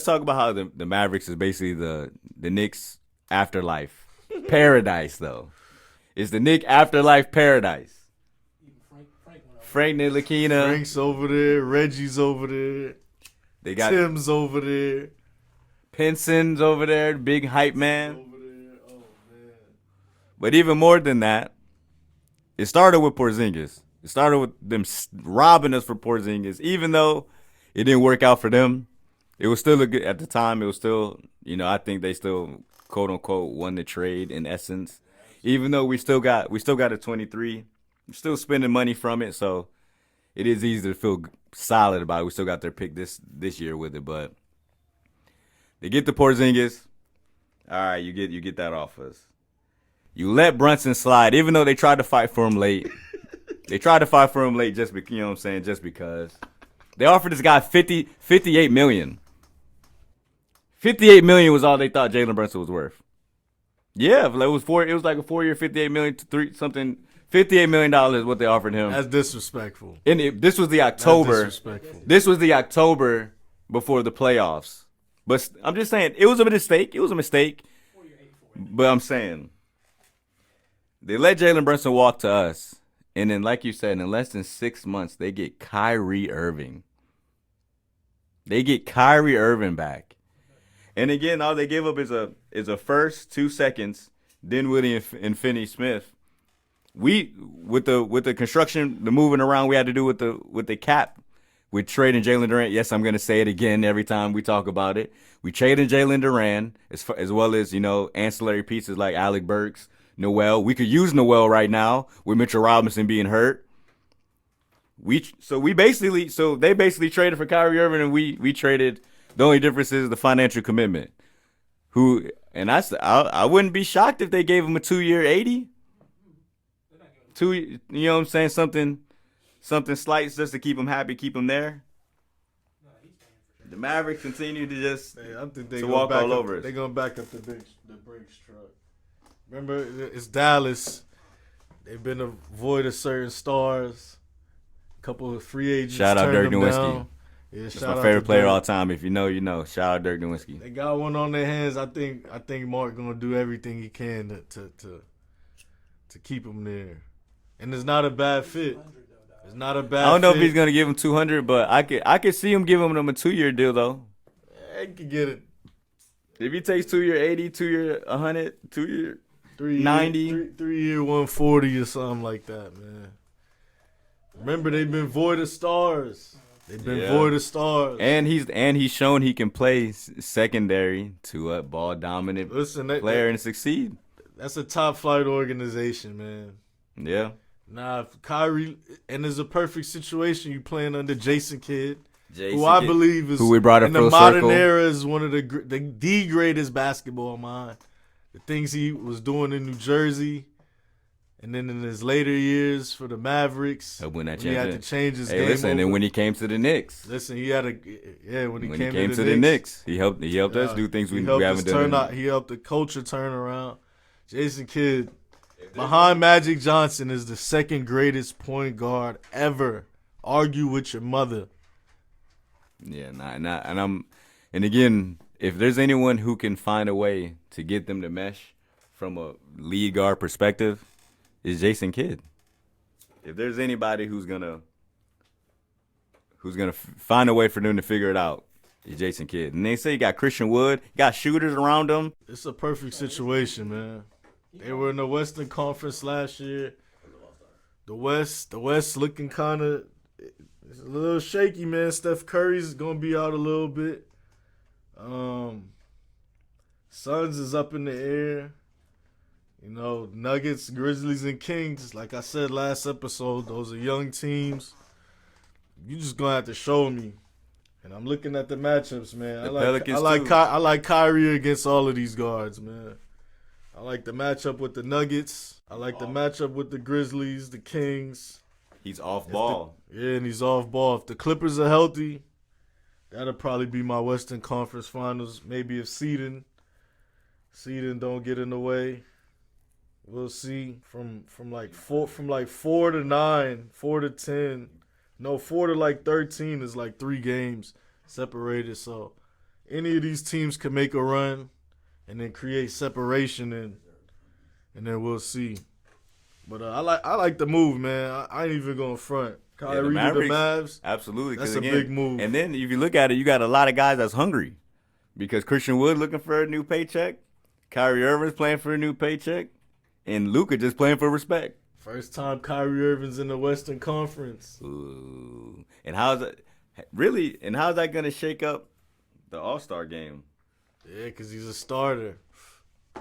Let's talk about how the Mavericks is basically the Knicks afterlife paradise, though. It's the Knicks afterlife paradise. Frank Ntilikina. Frank's over there. Reggie's over there. They got Tim's over there. Penson's over there, big hype man. Over there. Oh man. But even more than that, it started with Porzingis. It started with them robbing us for Porzingis, even though it didn't work out for them. It was still a good at the time. It was still, I think they still quote unquote won the trade in essence. Even though we still got a 23, we're still spending money from it, so it is easy to feel solid about it. We still got their pick this year with it, but they get the Porzingis. All right, you get that off us. You let Brunson slide, even though they tried to fight for him late. They tried to fight for him late just because, you know what I'm saying, just because. They offered this guy $58 million. $58 million was all they thought Jalen Brunson was worth. Yeah, it was like a 4-year, $58 million to $58 million is what they offered him. That's disrespectful. And this was the October. That's disrespectful. This was the October before the playoffs. But I'm just saying, it was a mistake. It was a mistake. But I'm saying, they let Jalen Brunson walk to us. And then, like you said, in less than 6 months, they get Kyrie Irving. They get Kyrie Irving back. And again, all they give up is a first, 2 seconds, Dinwiddie and Finney-Smith. We with the construction, the moving around we had to do with the cap, with trading Jalen Durant. Yes, I'm gonna say it again every time we talk about it. We traded Jalen Durant as well as ancillary pieces like Alec Burks, Noel. We could use Noel right now with Mitchell Robinson being hurt. They basically traded for Kyrie Irving, and we traded. The only difference is the financial commitment. I wouldn't be shocked if they gave him a 2-year 80. You know what I'm saying? Something slight just to keep him happy, keep him there. The Mavericks continue to just I think they walk all over us. They're gonna back up the Brinks truck. Remember, it's Dallas. They've been avoid of certain stars. A couple of free agents. Shout out Dirk Nowitzki. Nowitzki. Yeah, That's my favorite player of all time. If you know, you know. Shout out Dirk Nowitzki. They got one on their hands. I think Mark gonna do everything he can to keep him there. And it's not a bad fit. It's not a bad fit. I don't know if he's gonna give him 200, but I could see him giving him a 2-year deal though. Yeah, he could get it. If he takes 2-year 80, 2-year 100, 2-year 90, 90, 3-year 140 or something like that, man. Remember, they've been void of stars. Void of stars. And he's shown he can play secondary to a ball dominant player and succeed. That's a top flight organization, man. Yeah. Nah, if Kyrie, and it's a perfect situation. You playing under Jason Kidd, who I believe is who we brought in the modern era is one of the greatest basketball mind. The things he was doing in New Jersey. And then in his later years for the Mavericks, when he had to change his game. Listen, and when he came to the Knicks. Listen, he had when he came to the Knicks, he helped us do things we haven't done. He helped the culture turn around. Jason Kidd, behind Magic Johnson, is the second greatest point guard ever. Argue with your mother. Yeah, and again, if there's anyone who can find a way to get them to mesh from a lead guard perspective, is Jason Kidd. If there's anybody who's gonna find a way for them to figure it out, it's Jason Kidd. And they say you got Christian Wood, you got shooters around him. It's a perfect situation, man. They were in the Western Conference last year. The West looking kind of a little shaky, man. Steph Curry's gonna be out a little bit. Suns is up in the air. Nuggets, Grizzlies, and Kings. Like I said last episode, those are young teams. You just gonna have to show me. And I'm looking at the matchups, man. I like Kyrie against all of these guards, man. I like the matchup with the Nuggets. I like the matchup with the Grizzlies, the Kings. He's off ball. And he's off ball. If the Clippers are healthy, that'll probably be my Western Conference Finals. Maybe if seeding don't get in the way. We'll see from like 4 to 9, 4 to 10. No, 4 to like 13 is like 3 games separated. So any of these teams can make a run and then create separation, and then we'll see. But I like the move, man. I ain't even gonna front. Kyrie to the Mavs, absolutely. That's a big move. And then if you look at it, you got a lot of guys that's hungry because Christian Wood looking for a new paycheck, Kyrie Irving's playing for a new paycheck, and Luka just playing for respect. First time Kyrie Irving's in the Western Conference. Ooh. And how's that gonna shake up the All-Star game? Yeah, because he's a starter.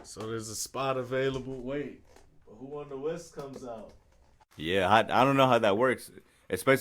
So there's a spot available. Wait, but who on the West comes out? Yeah, I don't know how that works, especially